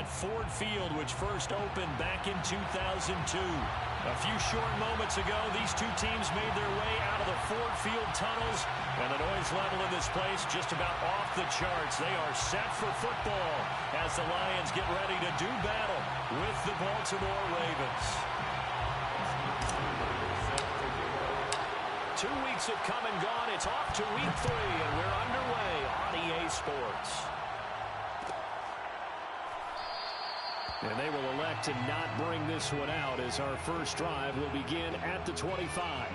Ford Field, which first opened back in 2002. A few short moments ago, these two teams made their way out of the Ford Field tunnels, and the noise level in this place just about off the charts. They are set for football as the Lions get ready to do battle with the Baltimore Ravens. 2 weeks have come and gone. It's off to week 3, and we're underway on EA Sports. And they will elect to not bring this one out as our first drive will begin at the 25.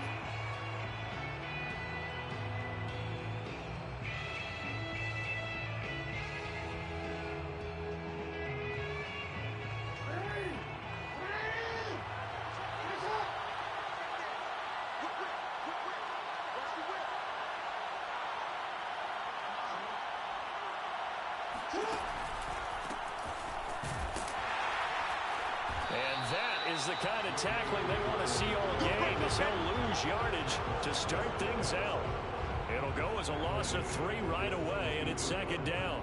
The kind of tackling they want to see all game as he'll lose yardage to start things out. It'll go as a loss of 3 right away, and it's second down.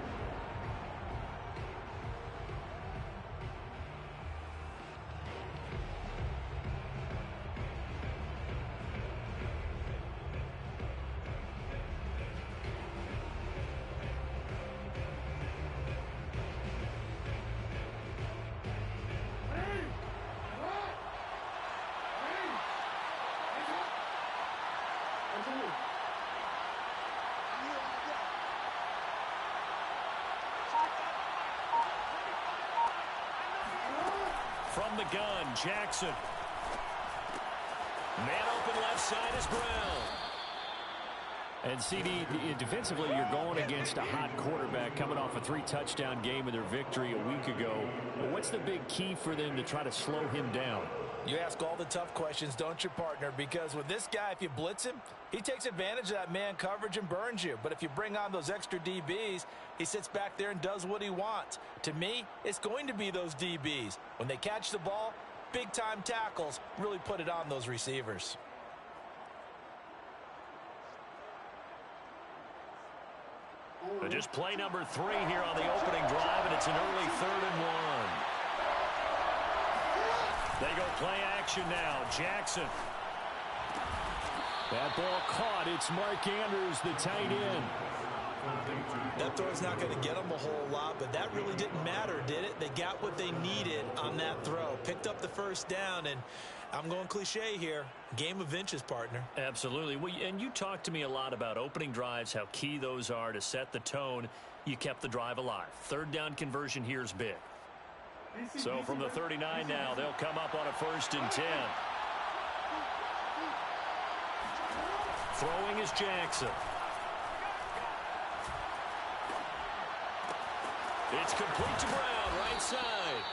From the gun, Jackson. Man open left side is Brown. And CD, defensively, you're going against a hot quarterback coming off a 3-touchdown game in their victory a week ago. What's the big key for them to try to slow him down? You ask all the tough questions, don't you, partner? Because with this guy, if you blitz him, he takes advantage of that man coverage and burns you. But if you bring on those extra DBs, he sits back there and does what he wants. To me, it's going to be those DBs. When they catch the ball, big-time tackles really put it on those receivers. Just play number 3 here on the opening drive, and it's an early 3rd and 1. They go play action now. Jackson. That ball caught. It's Mark Andrews, the tight end. That throw's not going to get them a whole lot, but that really didn't matter, did it? They got what they needed on that throw. Picked up the first down, and I'm going cliche here. Game of inches, partner. Absolutely. Well, and you talked to me a lot about opening drives, how key those are to set the tone. You kept the drive alive. 3rd down conversion here is big. So from the 39 now, they'll come up on a 1st and 10. Throwing is Jackson. It's complete to Brown, right side.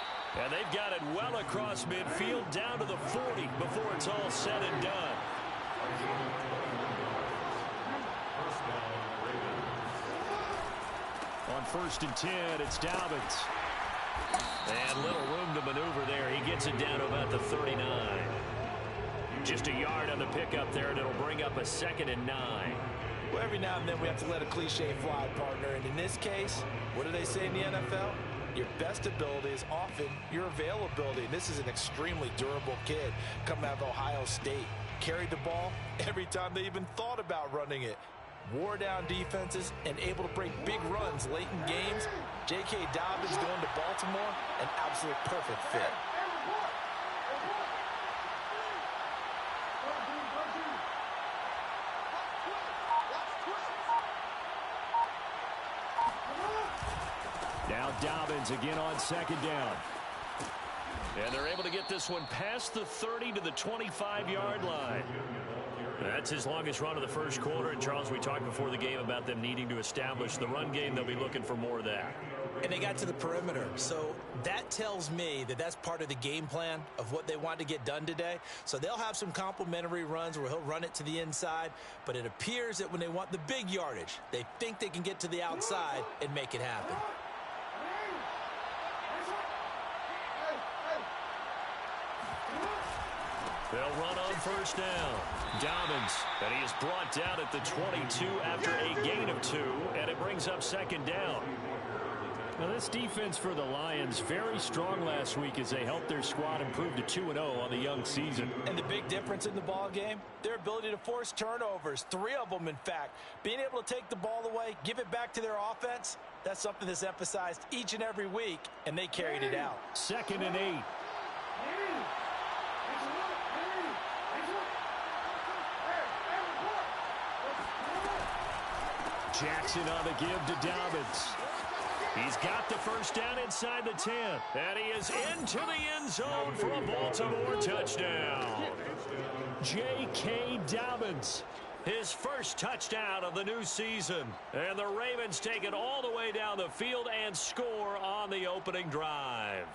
And they've got it well across midfield down to the 40 before it's all said and done. On 1st and 10, it's Dobbins. And little room to maneuver there. He gets it down to about the 39. Just a yard on the pickup there, and it'll bring up a 2nd and 9. Well, every now and then we have to let a cliche fly, partner. And in this case, what do they say in the NFL? Your best ability is often your availability. And this is an extremely durable kid coming out of Ohio State. Carried the ball every time they even thought about running it. Wore down defenses and able to break big runs late in games. J.K. Dobbins going to Baltimore, an absolute perfect fit. Now Dobbins again on 2nd down. And they're able to get this one past the 30 to the 25-yard line. That's his longest run of the first quarter. And, Charles, we talked before the game about them needing to establish the run game. They'll be looking for more of that. And they got to the perimeter. So that tells me that that's part of the game plan of what they want to get done today. So they'll have some complementary runs where he'll run it to the inside. But it appears that when they want the big yardage, they think they can get to the outside and make it happen. They'll run on 1st down. Dobbins, and he is brought down at the 22 after a gain of 2, and it brings up 2nd down. Now, this defense for the Lions, very strong last week as they helped their squad improve to 2-0 on the young season. And the big difference in the ball game, their ability to force turnovers, 3 of them, in fact. Being able to take the ball away, give it back to their offense, that's something that's emphasized each and every week, and they carried it out. 2nd and 8. Jackson on the give to Dobbins. He's got the first down inside the 10. And he is into the end zone for a Baltimore touchdown. J.K. Dobbins, his first touchdown of the new season. And the Ravens take it all the way down the field and score on the opening drive.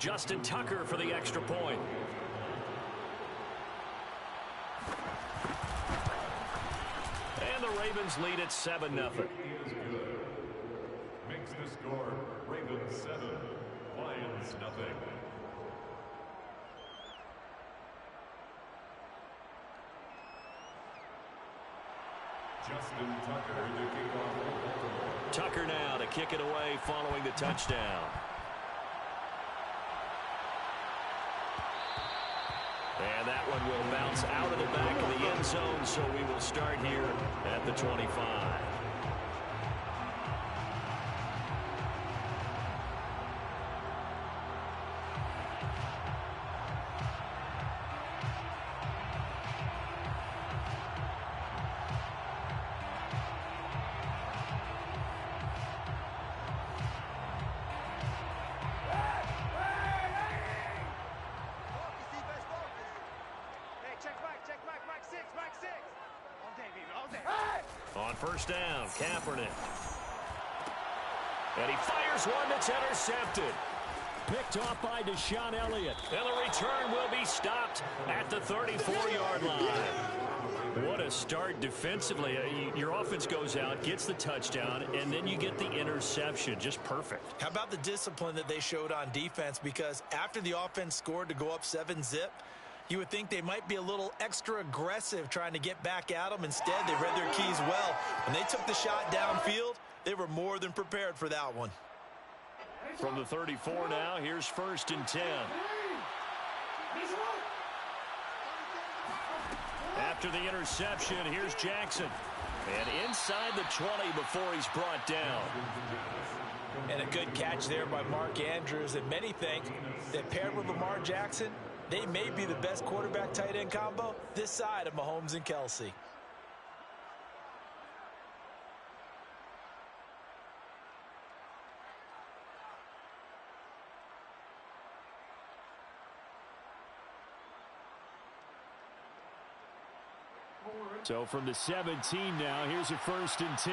Justin Tucker for the extra point. And the Ravens lead at 7-0. Makes the score Ravens 7, Lions nothing. Justin Tucker to kick off. Tucker now to kick it away following the touchdown. And that one will bounce out of the back of the end zone, so we will start here at the 25. On first down, Kaepernick. And he fires one that's intercepted. Picked off by Deshaun Elliott. And the return will be stopped at the 34-yard line. What a start defensively. Your offense goes out, gets the touchdown, and then you get the interception. Just perfect. How about the discipline that they showed on defense? Because after the offense scored to go up 7-zip, you would think they might be a little extra aggressive trying to get back at them. Instead, they read their keys well. When they took the shot downfield, they were more than prepared for that one. From the 34 now, here's 1st and 10. After the interception, here's Jackson. And inside the 20 before he's brought down. And a good catch there by Mark Andrews. And many think that paired with Lamar Jackson, they may be the best quarterback-tight end combo this side of Mahomes and Kelsey. So from the 17 now, here's a 1st and 10.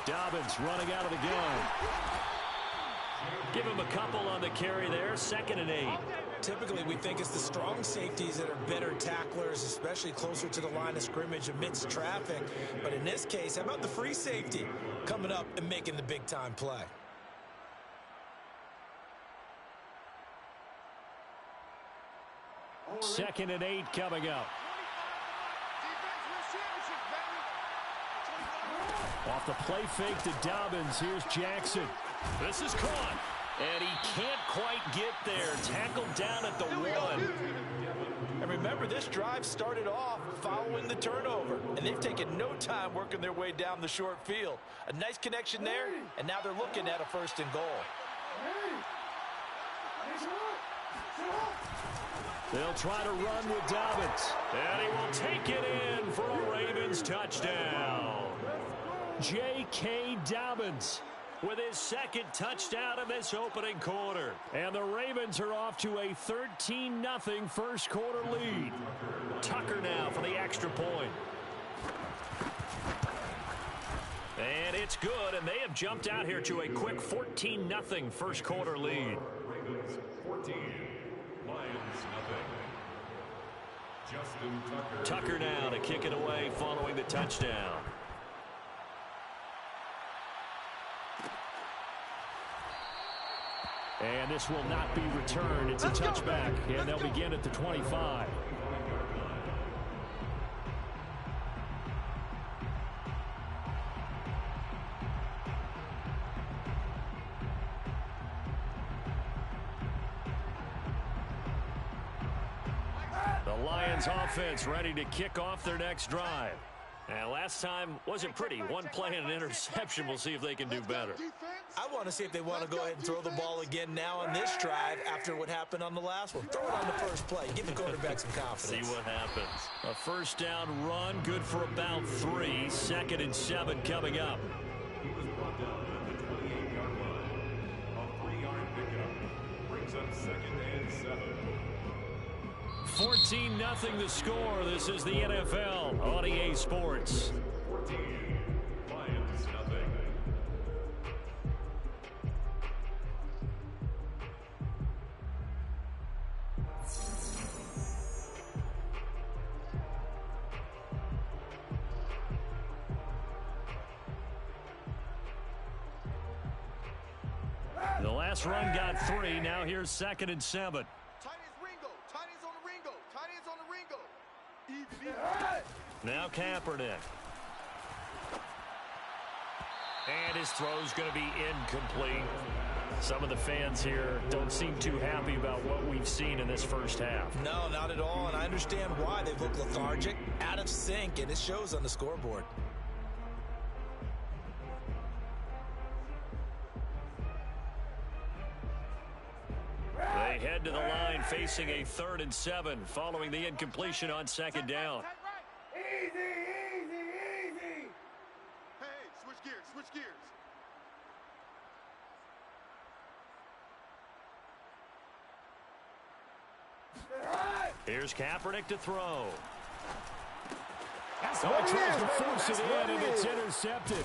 Dobbins running out of the gun. Give him a couple on the carry there. 2nd and 8. Typically, we think it's the strong safeties that are better tacklers, especially closer to the line of scrimmage amidst traffic. But in this case, how about the free safety coming up and making the big-time play? Second and 8 coming up. Off the play fake to Dobbins. Here's Jackson. This is caught. And he can't quite get there. Tackled down at the 1. And remember, this drive started off following the turnover. And they've taken no time working their way down the short field. A nice connection there, and now they're looking at a 1st and goal. They'll try to run with Dobbins. And he will take it in for a Ravens touchdown. J.K. Dobbins with his 2nd touchdown in this opening quarter. And the Ravens are off to a 13-0 first quarter lead. Tucker now for the extra point. And it's good, and they have jumped out here to a quick 14-0 first quarter lead. Ravens 14, Lions nothing. Justin Tucker. Tucker now to kick it away following the touchdown. And this will not be returned. It's a touchback, and they'll begin at the 25. The Lions offense ready to kick off their next drive. And last time wasn't pretty. One play and an interception. We'll see if they can do better. I want to see if they want to go ahead and throw the ball again now on this drive after what happened on the last one. Throw it on the first play. Give the quarterback some confidence. See what happens. A first down run, good for about 3. 2nd and 7 coming up. He was brought down at the 28-yard line. A 3-yard pickup brings up 2nd and 7. 14-0 the score. This is the NFL on EA Sports. 14, Lions nothing. The last run got 3. Now here's 2nd and 7. Now Kaepernick. And his throw's going to be incomplete. Some of the fans here don't seem too happy about what we've seen in this first half. No, not at all, and I understand why. They look lethargic, out of sync, and it shows on the scoreboard. They head to the line facing a 3rd and 7 following the incompletion on 2nd down. Easy. Hey, switch gears. Here's Kaepernick to throw. So he tries to force it in, and it's intercepted.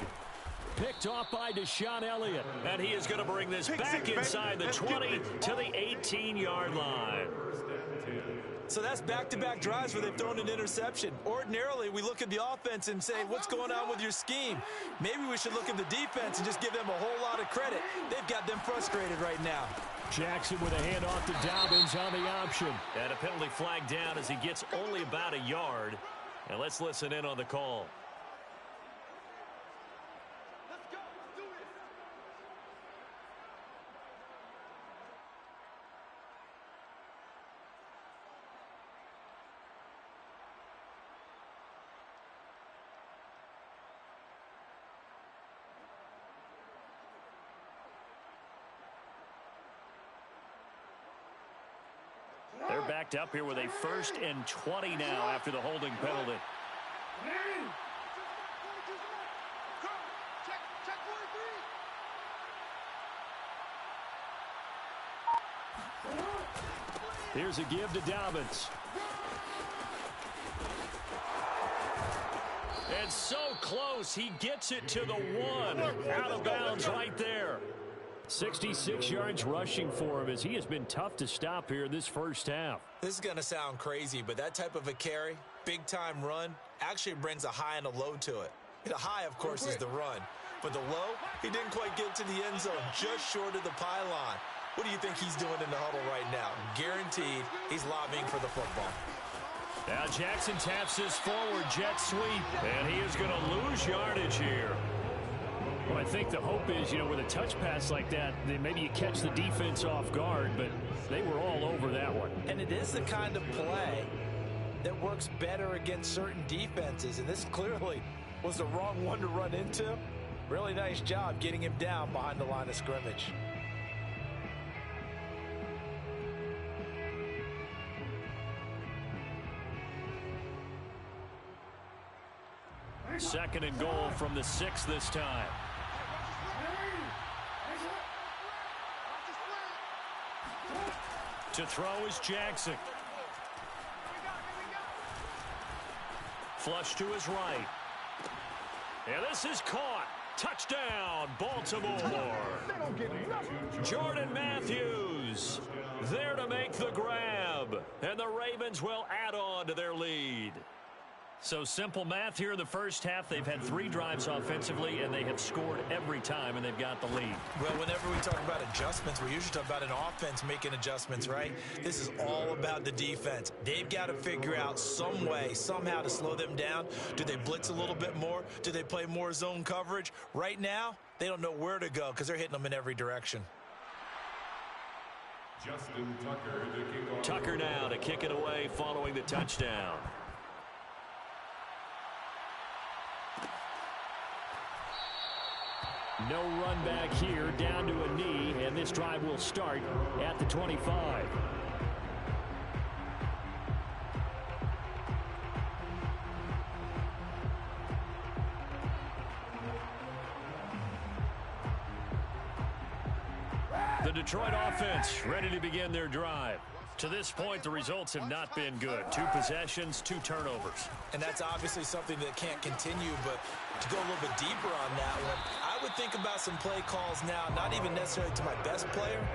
Picked off by Deshaun Elliott. And he is going to bring this back inside the 20 to the 18-yard line. So that's back-to-back drives where they've thrown an interception. Ordinarily, we look at the offense and say, what's going on with your scheme? Maybe we should look at the defense and just give them a whole lot of credit. They've got them frustrated right now. Jackson with a handoff to Dobbins on the option. And a penalty flag down as he gets only about a yard. And let's listen in on the call. They're backed up here with a 1st and 20 now after the holding penalty. Here's a give to Dobbins. And so close, he gets it to the 1. Out of bounds right there. 66 yards rushing for him as he has been tough to stop here this first half. This is going to sound crazy, but that type of a carry, big-time run, actually brings a high and a low to it. The high, of course, is the run. But the low, he didn't quite get to the end zone, just short of the pylon. What do you think he's doing in the huddle right now? Guaranteed he's lobbying for the football. Now Jackson taps his forward jet sweep, and he is going to lose yardage here. Well, I think the hope is, with a touch pass like that, then maybe you catch the defense off guard, but they were all over that one. And it is the kind of play that works better against certain defenses, and this clearly was the wrong one to run into. Really nice job getting him down behind the line of scrimmage. Second and goal from the 6 this time. To throw is Jackson. Flush to his right. And this is caught. Touchdown, Baltimore. Jordan Matthews there to make the grab. And the Ravens will add on to their lead. So simple math here in the first half. They've had 3 drives offensively, and they have scored every time, and they've got the lead. Well, whenever we talk about adjustments, we usually talk about an offense making adjustments, right? This is all about the defense. They've got to figure out some way, somehow to slow them down. Do they blitz a little bit more? Do they play more zone coverage? Right now, they don't know where to go because they're hitting them in every direction. Justin Tucker to kick off. Tucker now to kick it away following the touchdown. No run back here, down to a knee, and this drive will start at the 25. The Detroit offense ready to begin their drive. To this point, the results have not been good. 2 possessions, 2 turnovers. And that's obviously something that can't continue, but to go a little bit deeper on that one, I would think about some play calls now, not even necessarily to my best player,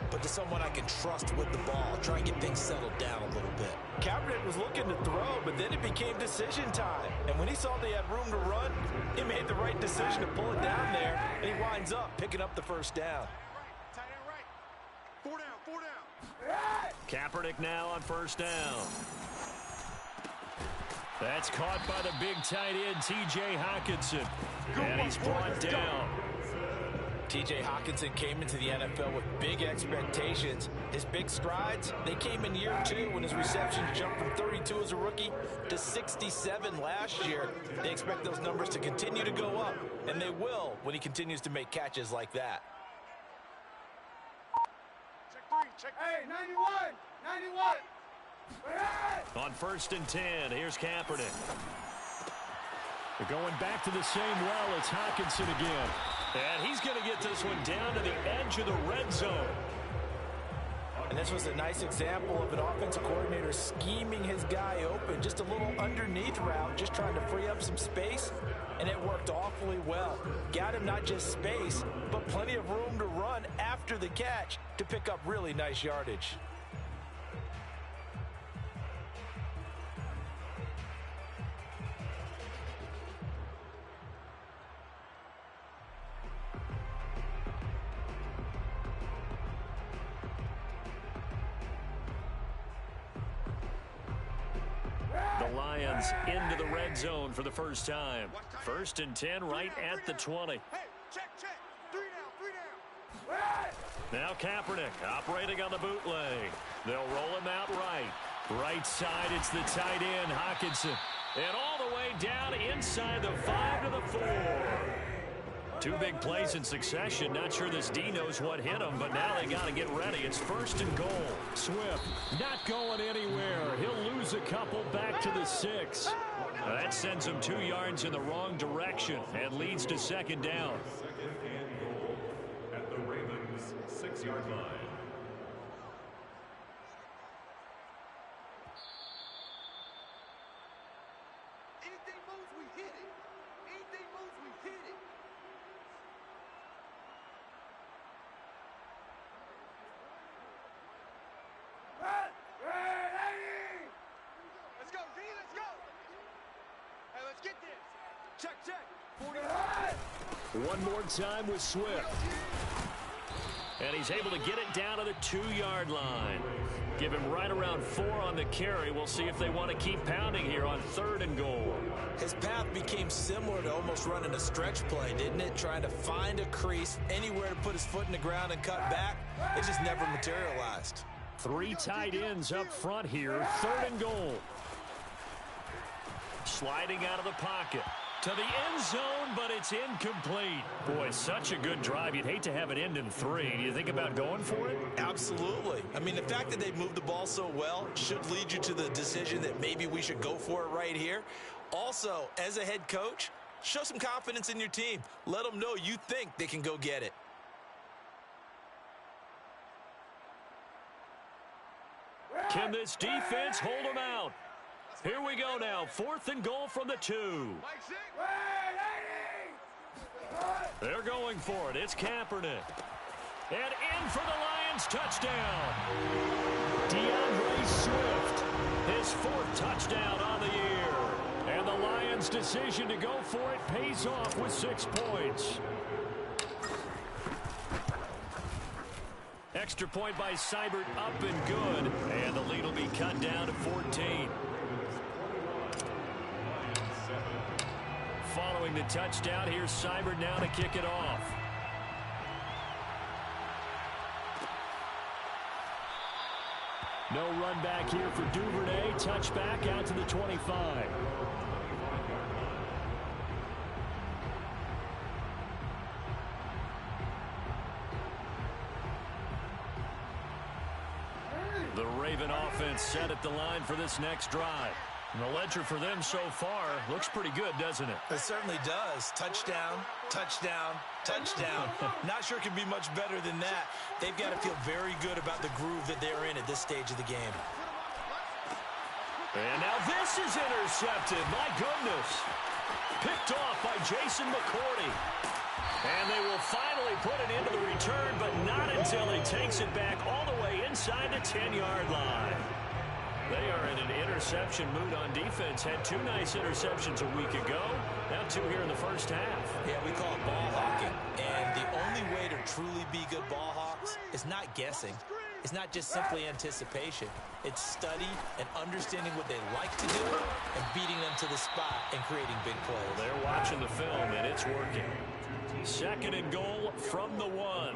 but to someone I can trust with the ball, try and get things settled down a little bit. Kaepernick was looking to throw, but then it became decision time. And when he saw they had room to run, he made the right decision to pull it down there, and he winds up picking up the first down. Tight end right. 4 down, 4 down. Kaepernick now on first down. That's caught by the big tight end, T.J. Hockenson. And he's brought down. T.J. Hockenson came into the NFL with big expectations. His big strides, they came in year 2 when his receptions jumped from 32 as a rookie to 67 last year. They expect those numbers to continue to go up, and they will when he continues to make catches like that. Check 3, check. Hey, 91, 91. On first and 10, here's Kaepernick. They're going back to the same well. It's Hockenson again. And he's going to get this one down to the edge of the red zone. And this was a nice example of an offensive coordinator scheming his guy open. Just a little underneath route, just trying to free up some space. And it worked awfully well. Got him not just space, but plenty of room to run after the catch to pick up really nice yardage. The Lions into the red zone for the first time. First and 10 right at the 20. Hey, check, check. 3 down, 3 down. Now Kaepernick operating on the bootleg. They'll roll him out right. Right side, it's the tight end, Hockenson. And all the way down inside the 5 to the 4. 2 big plays in succession. Not sure this D knows what hit him, but now they got to get ready. It's first and goal. Swift not going anywhere. He'll lose a couple back to the 6. That sends him 2 yards in the wrong direction and leads to second down. Second and goal at the Ravens' 6-yard line. Anything moves, we hit it. Anything moves, we hit it. Let's go, Z, let's go. Hey, let's get this. Check, check. 40. One more time with Swift. And he's able to get it down to the 2-yard line. Give him right around 4 on the carry. We'll see if they want to keep pounding here on 3rd and goal. His path became similar to almost running a stretch play, didn't it? Trying to find a crease, anywhere to put his foot in the ground and cut back. It just never materialized. 3 tight ends up front here. 3rd and goal. Sliding out of the pocket to the end zone, but it's incomplete. Boy, such a good drive. You'd hate to have it end in 3. Do you think about going for it? Absolutely. I mean, the fact that they moved the ball so well should lead you to the decision that maybe we should go for it right here. Also, as a head coach, show some confidence in your team. Let them know you think they can go get it. Can this defense hold them out? Here we go now. 4th and goal from the 2. They're going for it. It's Kaepernick. And in for the Lions touchdown. DeAndre Swift. His 4th touchdown on the year. And Lions' decision to go for it pays off with 6 points. Extra point by Seibert, up and good. And the lead will be cut down to 14. Following the touchdown, here's Seibert now to kick it off. No run back here for Duvernay. Touchback out to the 25. The Raven offense set at the line for this next drive. And the ledger for them so far looks pretty good, doesn't it? It certainly does. Touchdown, touchdown, touchdown. Not sure it can be much better than that. They've got to feel very good about the groove that they're in at this stage of the game. And now this is intercepted. My goodness. Picked off by Jason McCourty. And they will finally put it into the return, but not until he takes it back all the way inside the 10-yard line. They are in an interception mood on defense. Had 2 nice interceptions a week ago. Now 2 here in the first half. Yeah, we call it ball hawking. And the only way to truly be good ball hawks is not guessing. It's not just simply anticipation. It's study and understanding what they like to do and beating them to the spot and creating big plays. They're watching the film, and it's working. 2nd and goal from the 1.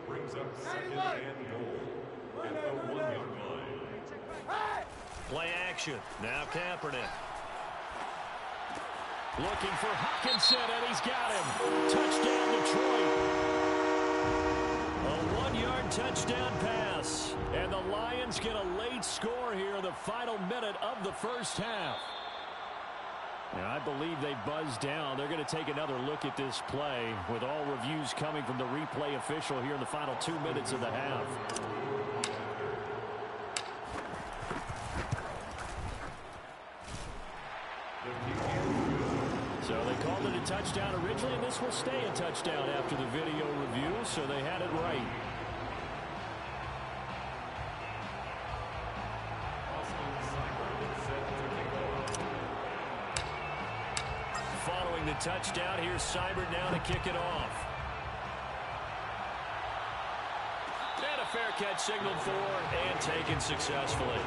Brings up 2nd and goal at the 1-yard line. Play action. Now Kaepernick. Looking for Hockenson, and he's got him. Touchdown, Detroit. A 1-yard touchdown pass. And the Lions get a late score here in the final minute of the first half. And I believe they buzzed down. They're going to take another look at this play with all reviews coming from the replay official here in the final 2 minutes of the half. So they called it a touchdown originally, and this will stay a touchdown after the video review, so they had it right. Following the touchdown, here's Seibert now to kick it off. And a fair catch signaled for and taken successfully.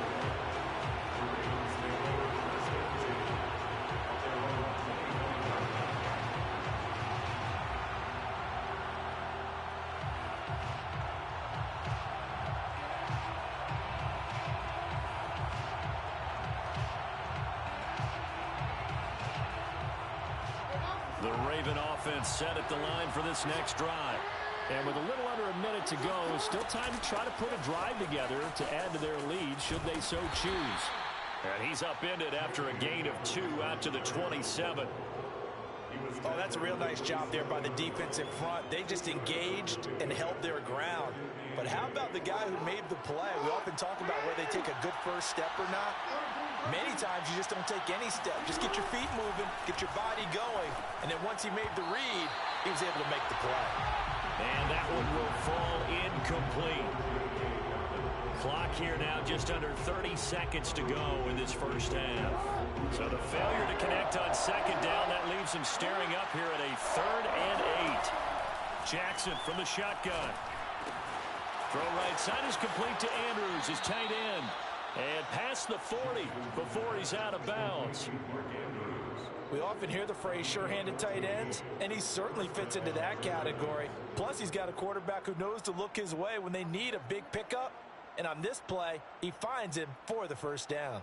The Raven offense set at the line for this next drive. And with a little under a minute to go, still time to try to put a drive together to add to their lead should they so choose. And he's upended after a gain of 2 out to the 27. Oh, that's a real nice job there by the defense in front. They just engaged and held their ground. But how about the guy who made the play? We often talk about whether they take a good first step or not. Many times you just don't take any step. Just get your feet moving, get your body going. And then once he made the read, he was able to make the play. And that one will fall incomplete. Clock here now just under 30 seconds to go in this first half. So the failure to connect on 2nd down, that leaves him staring up here at a 3rd and 8. Jackson from the shotgun. Throw right side is complete to Andrews, his tight end. And past the 40 before he's out of bounds. We often hear the phrase sure-handed tight ends, and he certainly fits into that category. Plus, he's got a quarterback who knows to look his way when they need a big pickup. And on this play, he finds him for the first down.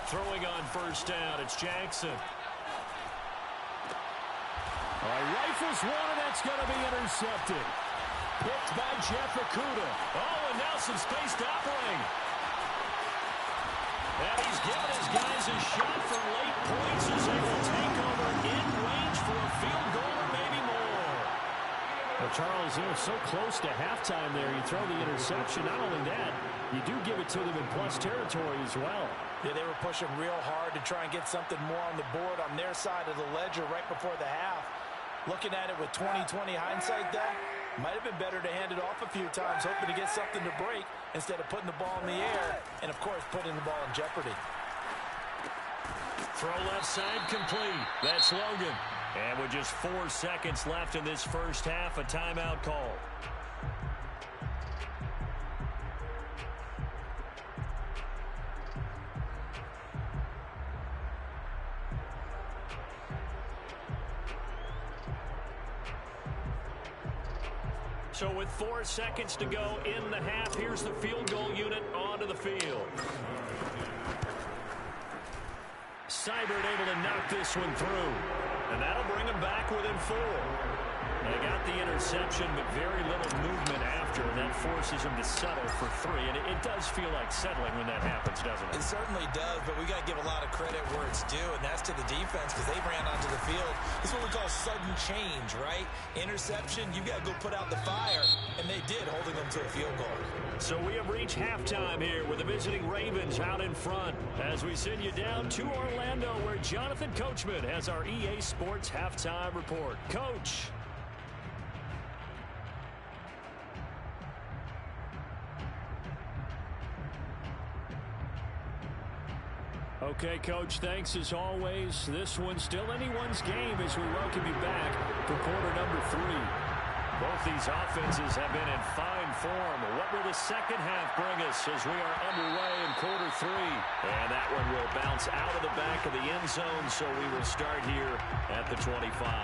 Throwing on first down, it's Jackson. All right, rifles one, and that's going to be intercepted. Picked by Jeff Okudah. Oh, and now some space to operate. And he's given his guys a shot for late points as they will take over in range for a field goal or maybe more. Well, Charles, they're so close to halftime there. You throw the interception. Not only that, you do give it to them in plus territory as well. Yeah, they were pushing real hard to try and get something more on the board on their side of the ledger right before the half. Looking at it with 20/20 hindsight, though, might have been better to hand it off a few times, hoping to get something to break instead of putting the ball in the air and, of course, putting the ball in jeopardy. Throw left side complete. That's Logan. And with just 4 seconds left in this first half, a timeout call. So with 4 seconds to go in the half, here's the field goal unit onto the field. Seibert able to knock this one through. And that'll bring him back within 4. They got the interception, but very little movement after, and that forces him to settle for 3. And it does feel like settling when that happens, doesn't it? It certainly does, but we got to give a lot of credit where it's due, and that's to the defense because they ran onto the field. It's what we call sudden change, right? Interception, you got to go put out the fire, and they did, holding them to a field goal. So we have reached halftime here with the visiting Ravens out in front as we send you down to Orlando where Jonathan Coachman has our EA Sports Halftime Report. Coach. Okay, Coach, thanks as always. This one's still anyone's game as we welcome you back for quarter number 3. Both these offenses have been in fine form. What will the second half bring us as we are underway in quarter 3? And that one will bounce out of the back of the end zone, so we will start here at the 25.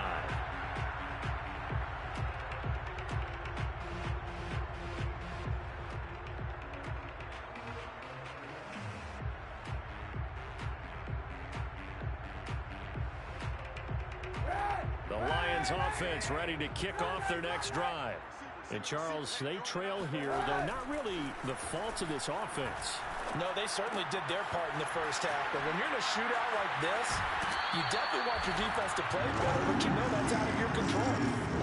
Offense ready to kick off their next drive. And Charles, they trail here, though not really the fault of this offense. No, they certainly did their part in the first half. But when you're in a shootout like this, you definitely want your defense to play better, but you know that's out of your control.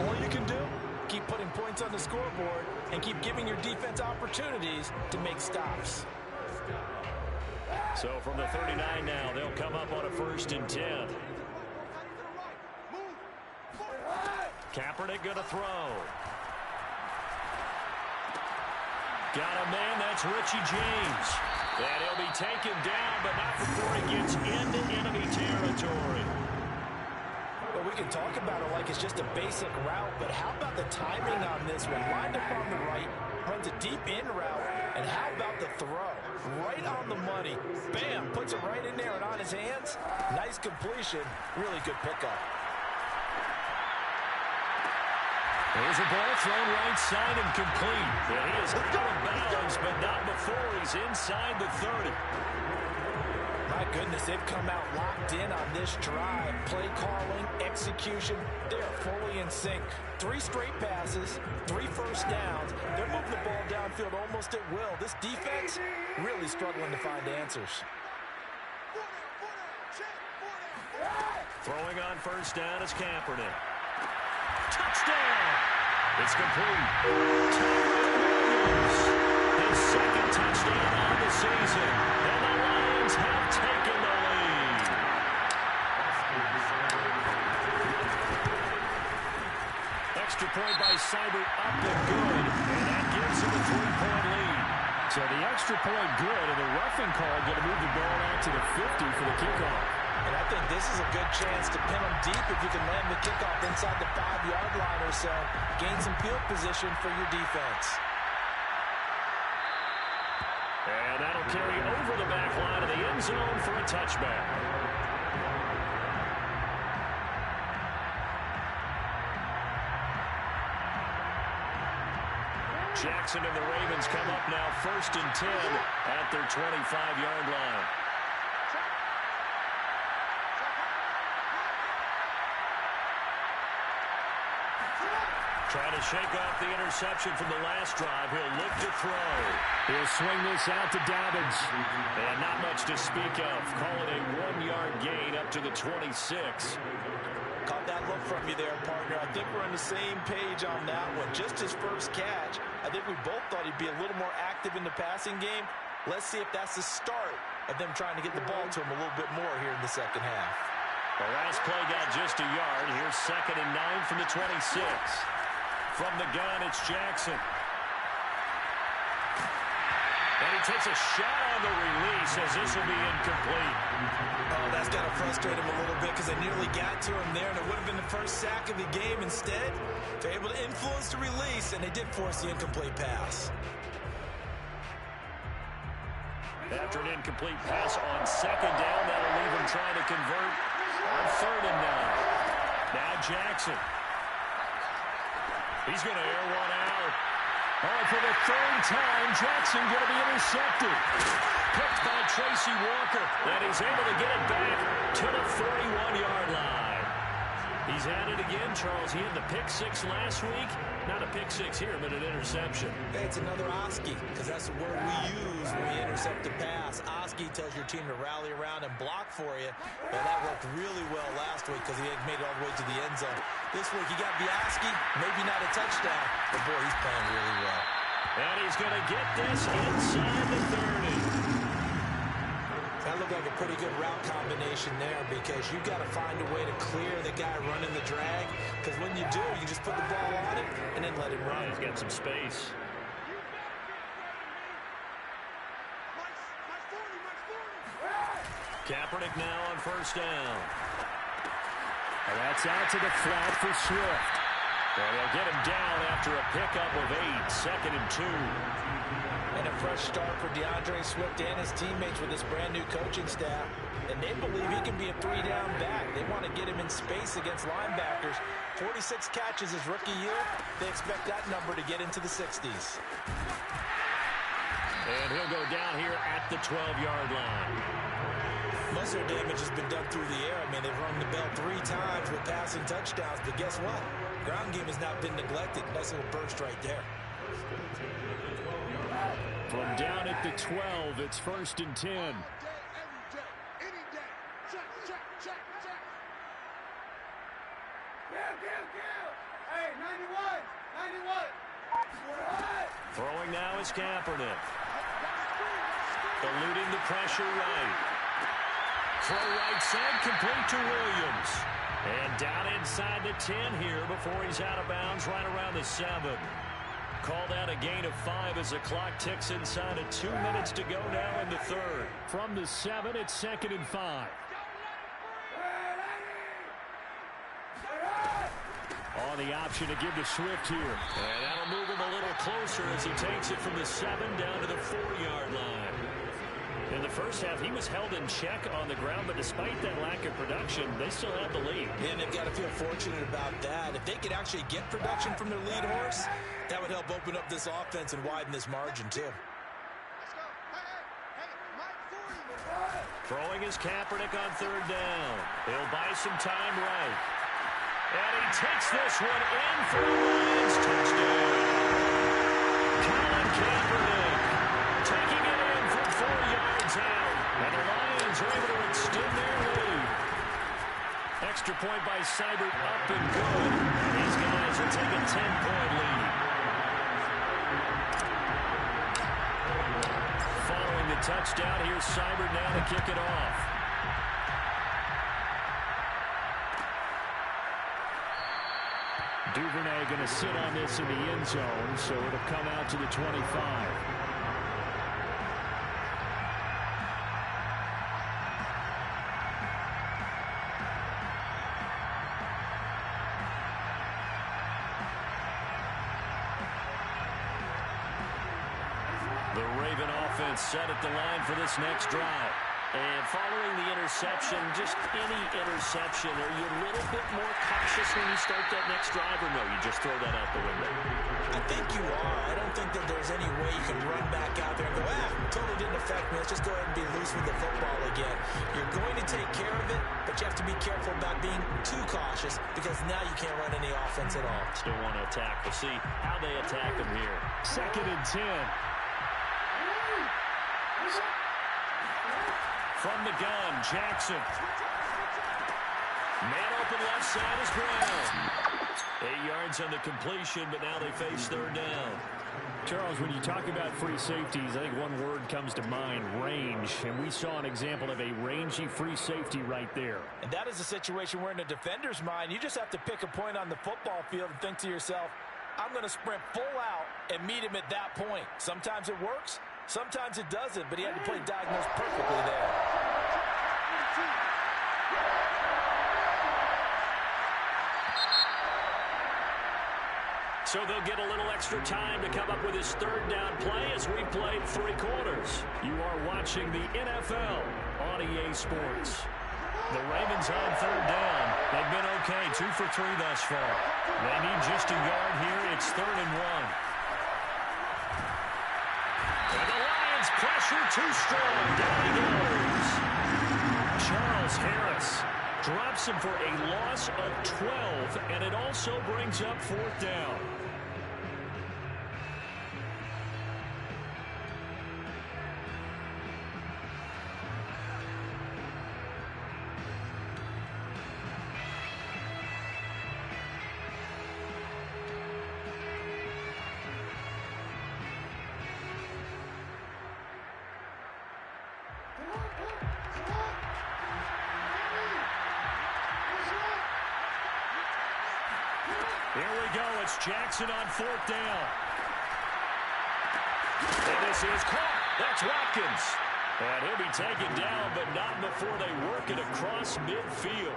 All you can do, keep putting points on the scoreboard and keep giving your defense opportunities to make stops. So from the 39 now, they'll come up on a 1st and 10. Kaepernick going to throw. Got a man, that's Richie James. And he'll be taken down, but not before he gets into enemy territory. Well, we can talk about it like it's just a basic route, but how about the timing on this one? Lined up on the right, runs a deep in route, and how about the throw? Right on the money. Bam, puts it right in there and on his hands. Nice completion, really good pickup. There's a ball thrown right side and complete. Yeah, he is out of bounds, but not before he's inside the 30. My goodness, they've come out locked in on this drive. Play calling, execution, they are fully in sync. 3 straight passes, 3 first downs. They're moving the ball downfield almost at will. This defense really struggling to find answers. Throwing on 1st down is Kaepernick. Touchdown! It's complete. His 2nd touchdown on the season. And the Lions have taken the lead. Extra point by Seibert up and good. And that gives him a 3-point lead. So the extra point good, and the roughing call going to move the ball out to the 50 for the kickoff. And I think this is a good chance to pin them deep if you can land the kickoff inside the 5-yard line or so. Gain some field position for your defense. And that'll carry over the back line of the end zone for a touchback. Jackson and the Ravens come up now 1st and 10 at their 25-yard line. Trying to shake off the interception from the last drive. He'll look to throw. He'll swing this out to Dobbins. And not much to speak of. Call it a 1-yard gain up to the 26. Caught that look from you there, partner. I think we're on the same page on that one. Just his first catch. I think we both thought he'd be a little more active in the passing game. Let's see if that's the start of them trying to get the ball to him a little bit more here in the second half. The last play got just a yard. Here's 2nd and 9 from the 26. From the gun, it's Jackson. And he takes a shot on the release as this will be incomplete. Oh, that's got to frustrate him a little bit because they nearly got to him there, and it would have been the first sack of the game. Instead, they're able to influence the release, and they did force the incomplete pass. After an incomplete pass on 2nd down, that'll leave him trying to convert on 3rd and 9. Now Jackson. He's going to air one out. Oh, for the 3rd time, Jackson going to be intercepted. Picked by Tracy Walker, and he's able to get it back to the 41-yard line. He's at it again, Charles. He had the pick 6 last week. Not a pick 6 here, but an interception. Hey, it's another Oski, because that's the word we use when we intercept a pass. Oski tells your team to rally around and block for you. Well, that worked really well last week because he had made it all the way to the end zone. This week, he got the Oski, maybe not a touchdown, but boy, he's playing really well. And he's going to get this inside the 30. That looked like a pretty good route combination there because you've got to find a way to clear the guy running the drag, because when you do, you just put the ball on it and then let him run. He's got some space. Kaepernick now on 1st down. And that's out to the flat for Swift. And they'll get him down after a pickup of 8, 2nd and 2. And a fresh start for DeAndre Swift and his teammates with this brand-new coaching staff. And they believe he can be a 3-down back. They want to get him in space against linebackers. 46 catches his rookie year. They expect that number to get into the 60s. And he'll go down here at the 12-yard line. Most of their damage has been done through the air. I mean, they've rung the bell 3 times with passing touchdowns. But guess what? Ground game has not been neglected. Nice little burst right there. From down at the 12, it's 1st and 10. Every day, any day. Check, check, check, check. Kill. Hey, 91. Throwing now is Kaepernick. Eluding the pressure right. Throw right side, complete to Williams. And down inside the 10 here before he's out of bounds right around the 7. Called out a gain of 5 as the clock ticks inside of 2 minutes to go now in the 3rd. From the 7, it's 2nd and 5. On the option to give to Swift here. And that'll move him a little closer as he takes it from the 7 down to the 4-yard line. In the first half, he was held in check on the ground, but despite that lack of production, they still have the lead. And they've got to feel fortunate about that. If they could actually get production from their lead horse, that would help open up this offense and widen this margin, too. Let's go. Hey, Mike 40. Throwing is Kaepernick on 3rd down. He'll buy some time right. And he takes this one in for the Lions touchdown. Colin Kaepernick taking it in from 4 yards out. And the Lions are able to extend their lead. Extra point by Seibert up and good. These guys will take a 10-point lead. Following the touchdown, here's Seibert now to kick it off. Duvernay going to sit on this in the end zone, so it'll come out to the 25. The Raven offense set at the line for this next drive. And following the interception, just any interception, are you a little bit more cautious when you start that next drive, or no, you just throw that out the window? I think you are. I don't think that there's any way you can run back out there and go, totally didn't affect me. Let's just go ahead and be loose with the football again. You're going to take care of it, but you have to be careful about being too cautious because now you can't run any offense at all. Still want to attack. We'll see how they attack them here. 2nd and 10. From the gun, Jackson. Man open left side is Brown. 8 yards on the completion, but now they face third down. Charles, when you talk about free safeties, I think one word comes to mind, range. And we saw an example of a rangy free safety right there. And that is a situation where in a defender's mind, you just have to pick a point on the football field and think to yourself, I'm going to sprint full out and meet him at that point. Sometimes it works, sometimes it doesn't, but he had to play diagnosed perfectly there. So they'll get a little extra time to come up with his third down play as we played 3 quarters. You are watching the NFL on EA Sports. The Ravens on third down. They've been okay, 2 for 3 thus far. They need just a yard here. It's 3rd and 1. And the Lions pressure too strong. Down he goes. Charles Harris drops him for a loss of 12, and it also brings up 4th down. Here we go. It's Jackson on 4th down. And this is caught. That's Watkins. And he'll be taken down, but not before they work it across midfield.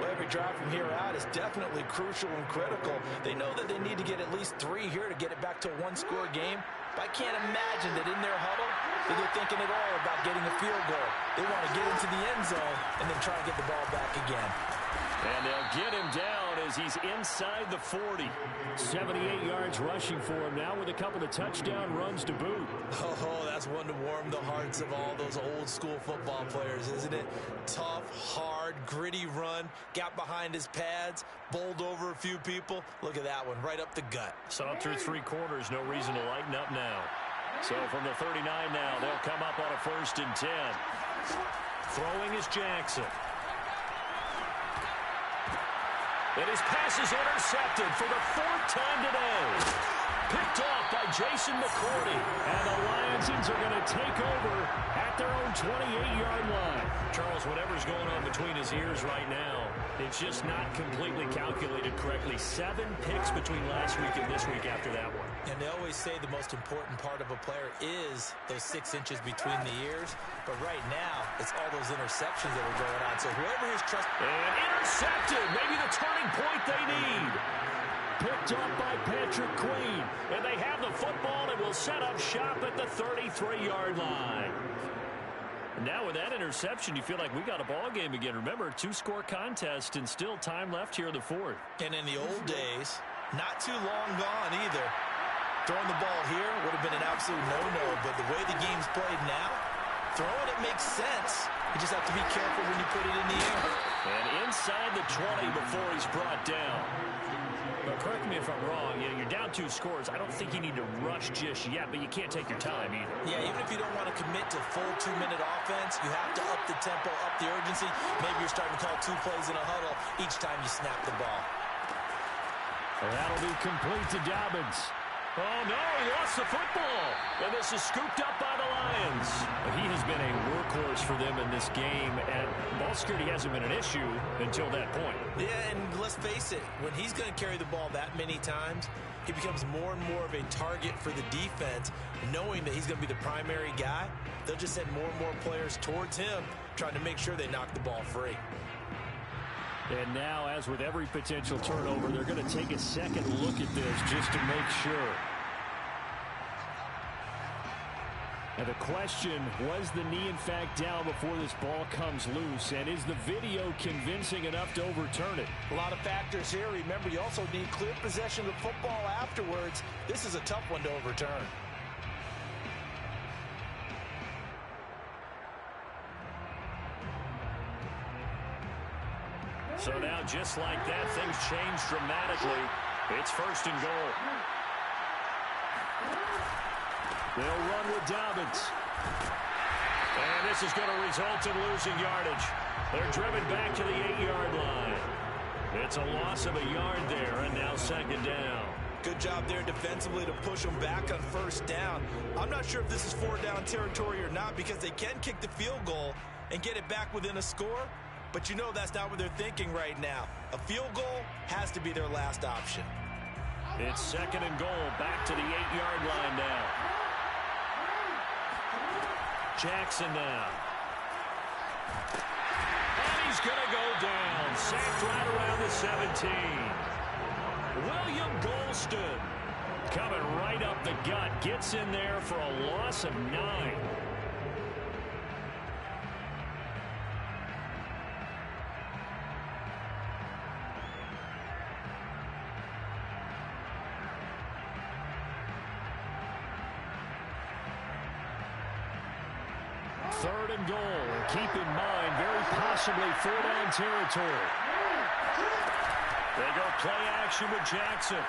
Well, every drive from here out is definitely crucial and critical. They know that they need to get at least 3 here to get it back to a 1-score game. But I can't imagine that in their huddle that they're thinking at all about getting a field goal. They want to get into the end zone and then try and get the ball back again. And they'll get him down as he's inside the 40. 78 yards rushing for him now with a couple of touchdown runs to boot. Oh, that's one to warm the hearts of all those old school football players, isn't it? Tough, hard, gritty run, got behind his pads, bowled over a few people. Look at that one, right up the gut. So through 3 quarters, no reason to lighten up now. So from the 39 now, they'll come up on a 1st and 10. Throwing is Jackson. And his pass is intercepted for the 4th time today. Picked off by Jason McCourty. And the Lions are going to take over at their own 28-yard line. Charles, whatever's going on between his ears right now, it's just not completely calculated correctly. 7 picks between last week and this week after that one. And they always say the most important part of a player is those 6 inches between the ears. But right now, it's all those interceptions that are going on. So whoever is trusted... And intercepted! Maybe the turning point they need. Picked up by Patrick Queen. And they have the football and will set up shop at the 33-yard line. And now with that interception, you feel like we got a ball game again. Remember, 2-score contest and still time left here in the 4th. And in the old days, not too long gone either. Throwing the ball here would have been an absolute no-no, but the way the game's played now, throwing it makes sense. You just have to be careful when you put it in the air. And inside the 20 before he's brought down. But correct me if I'm wrong, you're down 2 scores. I don't think you need to rush just yet, but you can't take your time either. Yeah, even if you don't want to commit to full 2-minute offense, you have to up the tempo, up the urgency. Maybe you're starting to call 2 plays in a huddle each time you snap the ball. That'll be complete to Dobbins. Oh, no, he lost the football. And this is scooped up by the Lions. He has been a workhorse for them in this game, and ball security hasn't been an issue until that point. Yeah, and let's face it, when he's going to carry the ball that many times, he becomes more and more of a target for the defense, knowing that he's going to be the primary guy. They'll just send more and more players towards him, trying to make sure they knock the ball free. And now, as with every potential turnover, they're going to take a second look at this just to make sure. And the question, was the knee in fact down before this ball comes loose? And is the video convincing enough to overturn it? A lot of factors here. Remember, you also need clear possession of the football afterwards. This is a tough one to overturn. So now, just like that, things change dramatically. It's 1st and goal. They'll run with Dobbins. And this is going to result in losing yardage. They're driven back to the 8-yard line. It's a loss of a yard there, and now second down. Good job there defensively to push them back on first down. I'm not sure if this is 4-down territory or not because they can kick the field goal and get it back within a score, but you know that's not what they're thinking right now. A field goal has to be their last option. It's second and goal, back to the 8-yard line now. Jackson now. And he's going to go down. Sacked right around the 17. William Golston coming right up the gut. Gets in there for a loss of 9. Third and goal. Keep in mind, very possibly 4-down territory. They go play action with Jackson.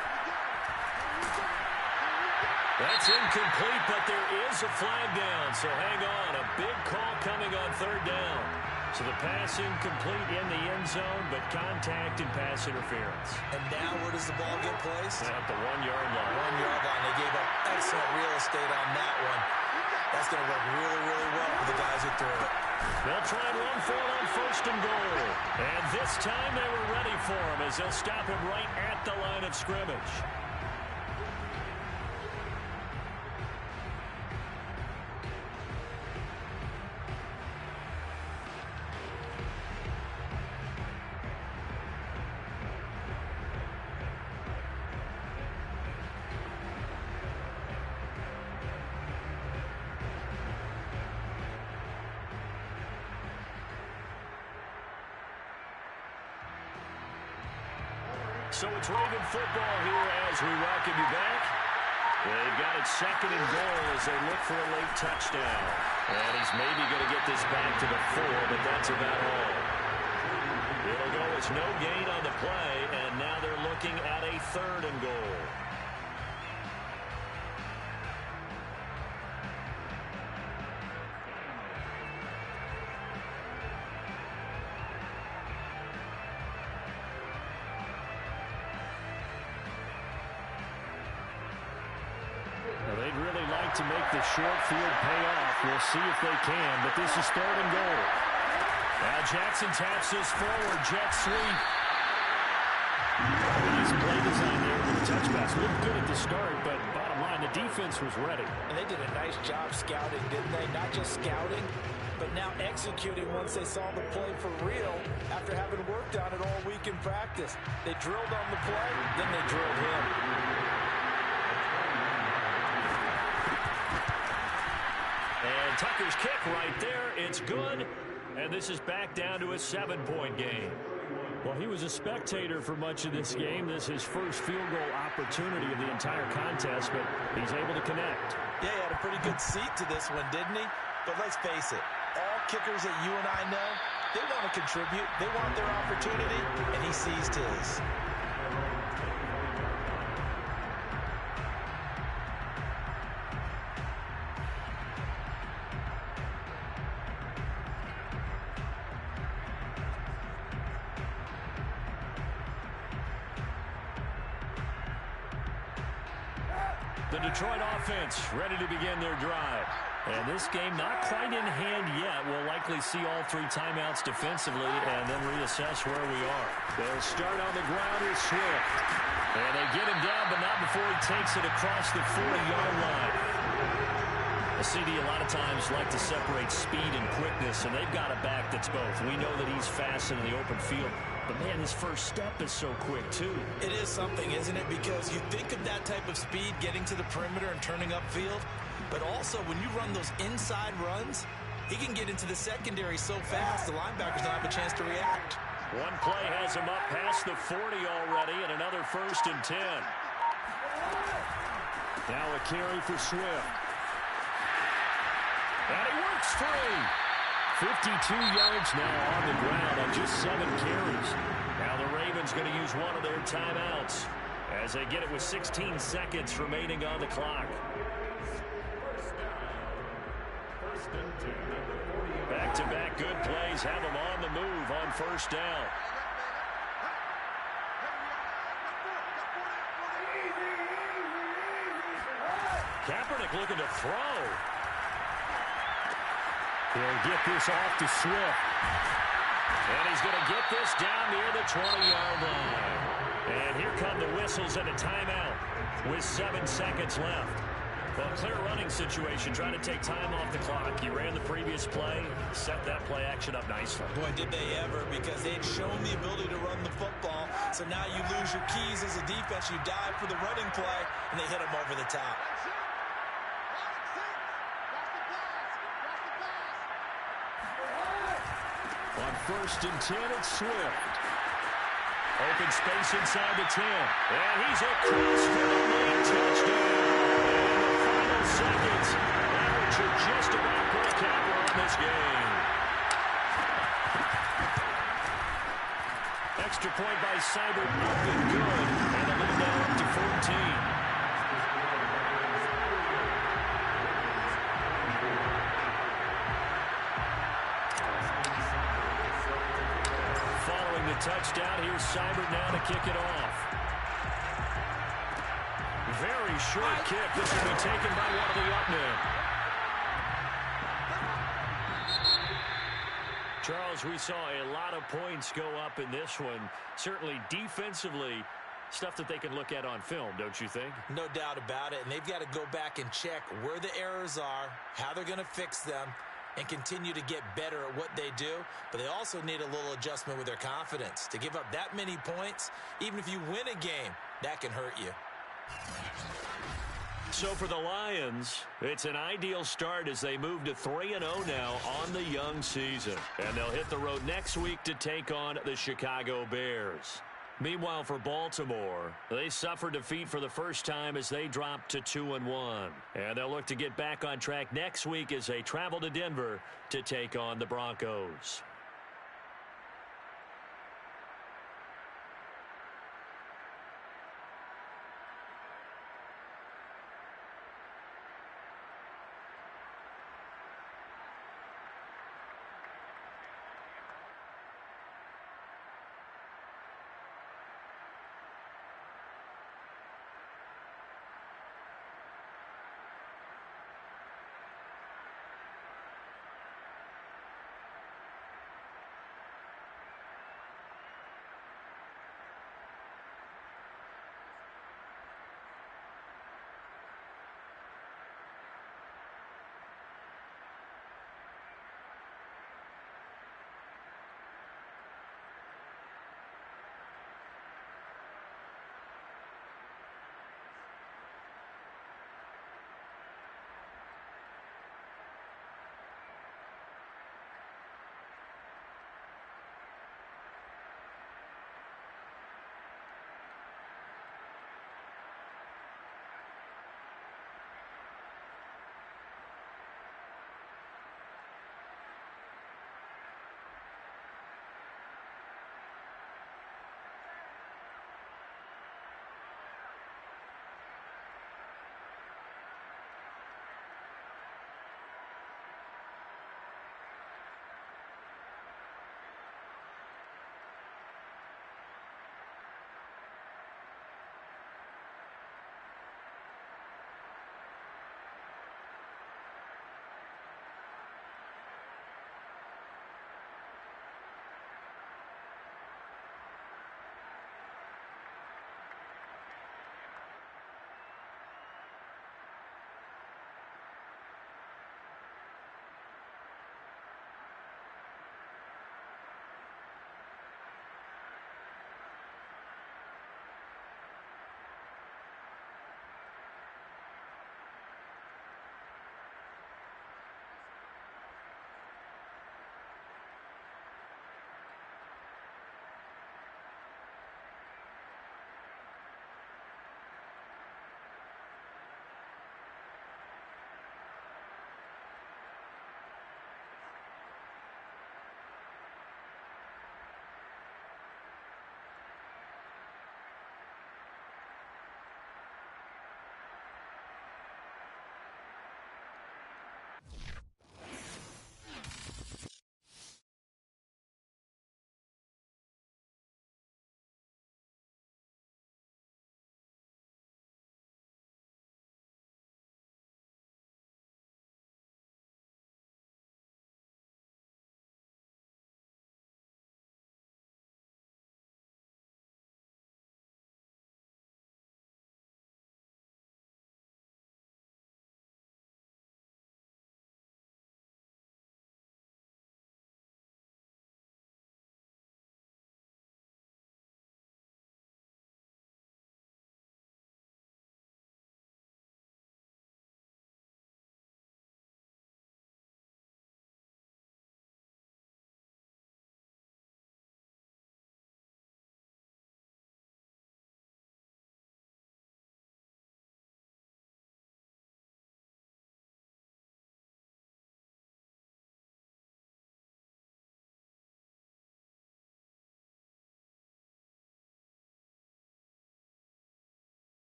That's incomplete, but there is a flag down, so hang on. A big call coming on third down. So the pass incomplete in the end zone, but contact and pass interference. And now where does the ball get placed? At the 1-yard line. 1-yard line. They gave up excellent real estate on that one. That's going to work really, really well for the guys who threw it. They'll try and run for it on first and goal. And this time they were ready for him as they'll stop him right at the line of scrimmage. So it's Raven football here as we welcome you back. They've got it second and goal as they look for a late touchdown. And he's maybe going to get this back to the 4, but that's about all. It'll go as no gain on the play, and now they're looking at a third and goal. They'd really like to make the short field pay off. We'll see if they can, but this is third and goal. Now Jackson taps this forward, jet sweep. Nice play design there with the touch pass. Looked good at the start, but bottom line, the defense was ready. And they did a nice job scouting, didn't they? Not just scouting, but now executing once they saw the play for real after having worked on it all week in practice. They drilled on the play, then they drilled him. And Tucker's kick right there. It's good. And this is back down to a 7-point game. Well, he was a spectator for much of this game. This is his first field goal opportunity of the entire contest, but he's able to connect. Yeah, he had a pretty good seat to this one, didn't he? But let's face it, all kickers that you and I know, they want to contribute. They want their opportunity, and he seized his. The Detroit offense ready to begin their drive. And this game not quite in hand yet. We'll likely see all 3 timeouts defensively and then reassess where we are. They'll start on the ground with Swift. And they get him down, but not before he takes it across the 40-yard line. A CD a lot of times like to separate speed and quickness, and they've got a back that's both. We know that he's fast in the open field. But, man, his first step is so quick, too. It is something, isn't it? Because you think of that type of speed getting to the perimeter and turning upfield. But also, when you run those inside runs, he can get into the secondary so fast, the linebackers don't have a chance to react. One play has him up past the 40 already, and another 1st and 10. Now a carry for Swift. And he works free. 52 yards now on the ground on just 7 carries. Now the Ravens going to use one of their timeouts as they get it with 16 seconds remaining on the clock. Back-to-back good plays have them on the move on first down. Kaepernick looking to throw. He'll get this off to Swift. And he's going to get this down near the 20-yard line. And here come the whistles and a timeout with 7 seconds left. Well, clear running situation, trying to take time off the clock. You ran the previous play, set that play action up nicely. Boy, did they ever, because they'd shown the ability to run the football. So now you lose your keys as a defense. You dive for the running play, and they hit them over the top. On 1st and 10, it's Swift. Open space inside the 10. And he's across for the lead touchdown. And the final seconds, that should just about put a capper on this game. Extra point by Seibert, up and good. And a little now up to 14. Touchdown. Here's Seibert now to kick it off. Very short kick. This will be taken by one of the up men. Charles, we saw a lot of points go up in this one. Certainly defensively, stuff that they can look at on film, don't you think? No doubt about it. And they've got to go back and check where the errors are, how they're going to fix them, and continue to get better at what they do. But they also need a little adjustment with their confidence. To give up that many points, even if you win a game, that can hurt you. So for the Lions, it's an ideal start as they move to 3-0 now on the young season. And they'll hit the road next week to take on the Chicago Bears. Meanwhile, for Baltimore, they suffered defeat for the first time as they dropped to 2-1. And they'll look to get back on track next week as they travel to Denver to take on the Broncos.